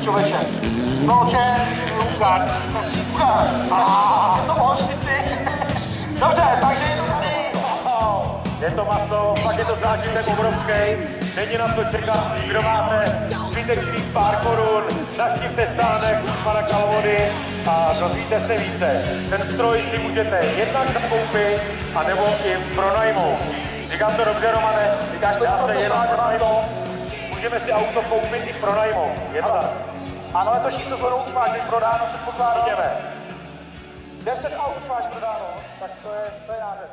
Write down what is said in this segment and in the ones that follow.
člověče. No, Lukáš. Něco o hořčici. Dobře, takže je to tady. Je to maso, pak je to zážitek obrovský. Není na to čekat, kdo máte zbytečných pár korun, navštivte stánek pana Kalvody a dozvíte se více. Ten stroj si můžete jednak zakoupit, anebo i pronajmout. Říkám to dobře, Romane? Říkáš to jenom pronajmout? Můžeme si auto koupit i pronajmout. Je to tak? Ano, letošní sezónu už máš vyprodáno, předpokládám. Jdeme. 10 aut už máš prodáno, tak to je nářez.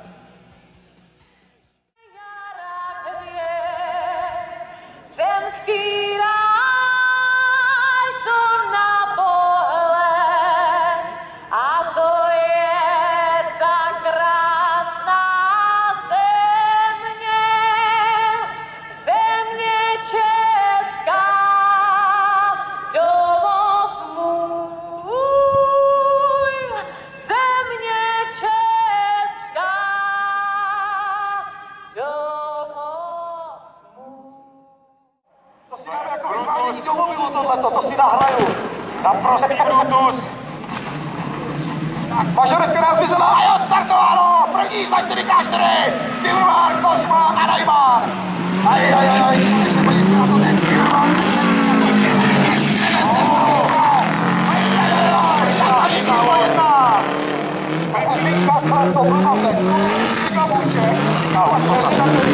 Zemský ráj to na pohled a to je ta krásná země, země česká, domov můj, země česká, domov můj. To si dáme jako vyzvánění do mobilu tohleto, to si nahraju. Naprostý Brutus. Tak, mažoretka nás vyzvala a jo, startovalo! První za 4x4! Silverman, Cosma a Neymar! Aj, ještě podívej se na to, ten Silverman, číslo 1! Přátelé, to blbazec, říkal Vůček, a směři na tedy.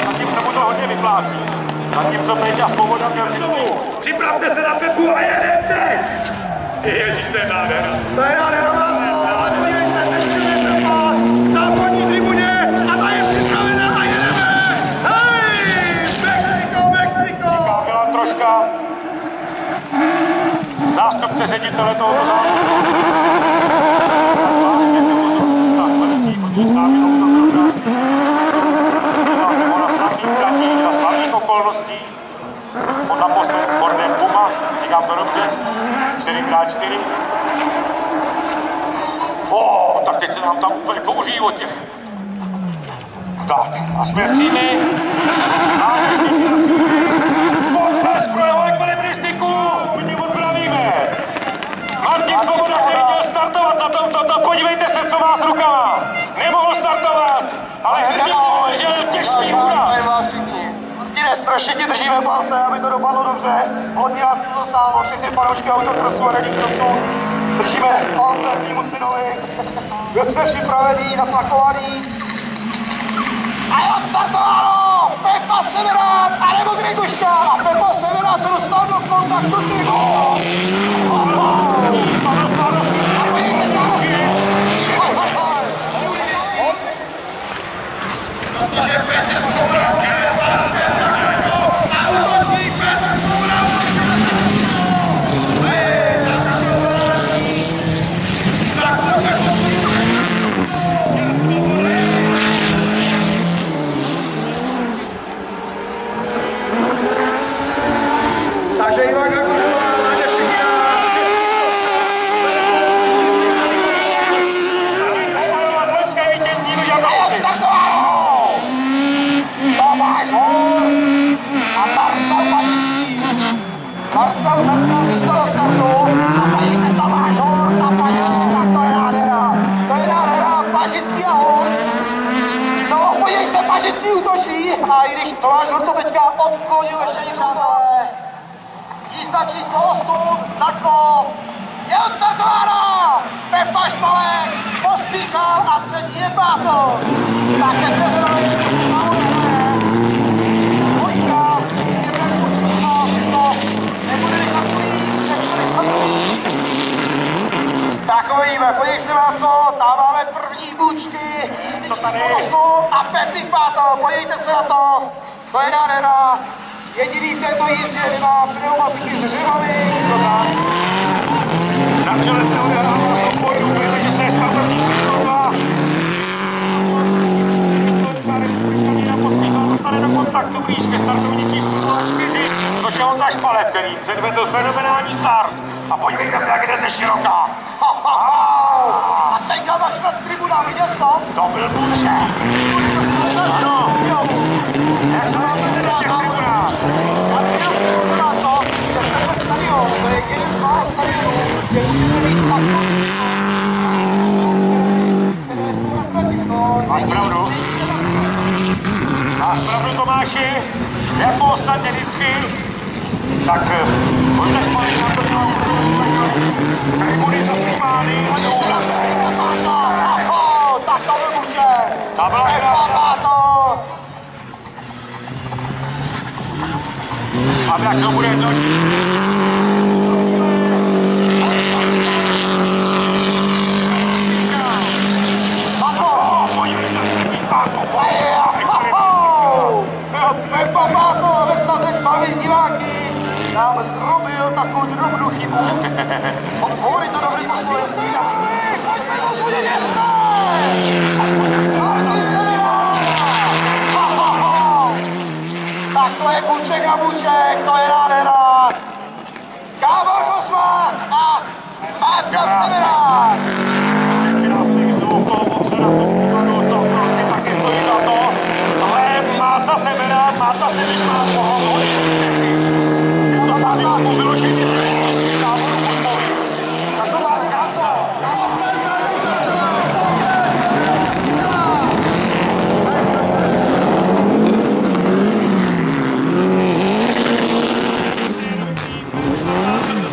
Zatím se mu to hodně vyplácí. Zatímco Peťa Svoboda měl říct, připravte se na Pepu a jedete! Ježíš, to je nádhera. To je nádhera, Manco! Podívej se, teď Pepa, západní tribuně a ta je připravená a jedeme! Hej! Mexiko! Říká Milan Troška, zástupce ředitele tohoto závodu. On naposled s Fordem Puma, říkám to dobře, 4x4. Tak teď se nám tam úplně kouří o těch. Tak, a směrcími. Potlesk pro jeho ekvilibristiku, my ti moc zdravíme. Martin Svoboda, který měl startovat na tomto, podívejte se, co má s rukama. Nemohl startovat, ale hrdě žil těžký úraz. Martine, strašně ti držíme palce, aby to dopadlo dobře. Hodně nás to zasáhlo, všechny fanoušky autokrosu a rallycrossu. Držíme palce týmu Synovi. Jsme připravení, natlakovaní. A jo, startovalo! Pepa Severát a nebo Greguška. A Pepa Severát se dostal do kontaktu s Greguškou. Protože Petr Svoboda už je a útočí Petr Svoboda, hej, tam přišel nárazník. Tak to Pepo takže Ivanka Kuželová, Láďa Šimina, startovalo! Tomáš Hor a Marcel Panický. Marcel dneska přistal do startu a paní se Tomáš Hor a Panický, tak to je nádhera. To je nádhera, Pažický a Hor. No, podívej se, Pažický útočí a i když Tomáš Hor to teďka odklonil ještě něco, přátelé. Jízda číslo 8, Sako, je odstartována! Pepa Špalek pospíchal a třetí je Bátor. Tak teď se zvědavě, co se tam odehraje. Dvojka, jeden pospíchal, to nebude rychlatují, nechce rychlatují. Tak uvidíme, podívej se má co, tam máme první bučky, jízdy číslo 8 a Pepík Bátor, podívejte se na to, to je nádhera. Jediný v této jízdě nemá pneumatiky s řevami. Na čele se odehrává souboj, doufejme, že se je startovní přestavila. Dostane do kontaktu blíž ke startovní číslo 4, což je Honza Špalek, který předvedl fenomenální start. A podívejte se, jak jde ze široká. A teďka začne tribuna, viděl jsi to? To byl Buček. Ano. Jak se vás jde těch tribunách? Ale jenom si možná co, že tenhle stadion, to je jeden z mála stadionů, kde můžete mít které jsou na trati. Máš pravdu. Máš pravdu, Tomáši. Jako ostatně vždycky. Tak pojďte spolu na to dělat. Tribuny zasnímány. Oni se na to tak to vybuče. Ta byla krásná. A jak to bude jednodušší. Pepa Páto ve snaze bavit diváky nám zrobil takovou drobnou chybu. Hovorí to dobrý po slovensku. Pojďme rozhodit ještě! Tak to je Buček a Buček, to je nádhera. Gábor Kosma a Máca Severák. Krásný zvuk toho boxe na tom případu, to prostě taky stojí na to. Ale Máca Severák, Máca se vyšla z toho. Je to stadion vyložení Gáboru Kosmovi. Každopádně Máca.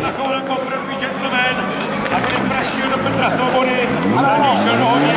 Takovou jako první gentleman, aby nepraštil do Petra Svobody, za něj šel do hodně.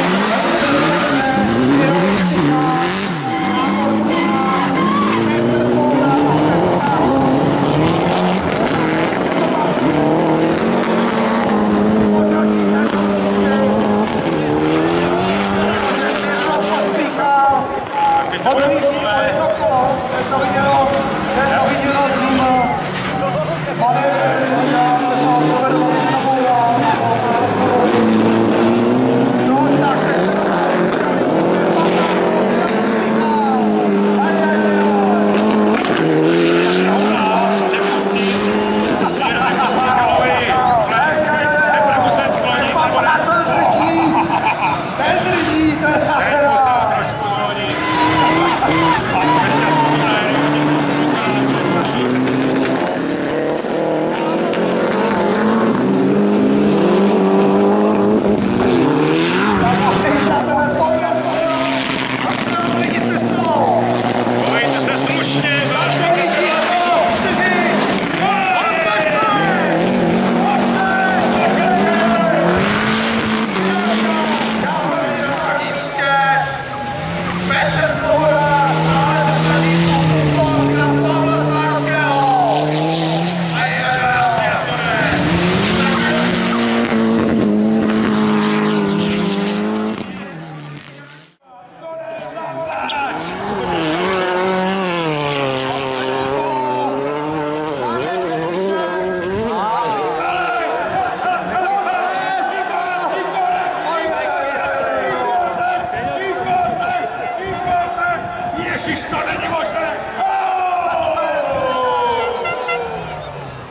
Ježiš, to není možné!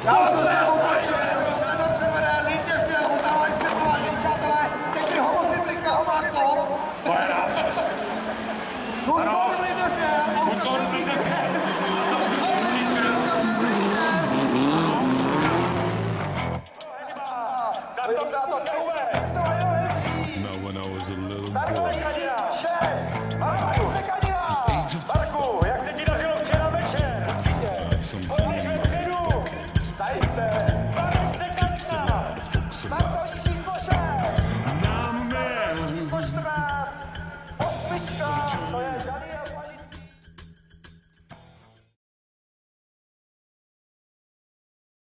Já už jsem se otočil, tenhle převede Lindev měl, udávají světová, vážení přátelé, teď mi ho moc vyplika, má co? Guntor Lindev měl, a ukazuje Lindev. Startovní číslo 6, Marek Sekadina. Marku, jak se ti dařilo včera večer? Pojď vepředu! Zajisté.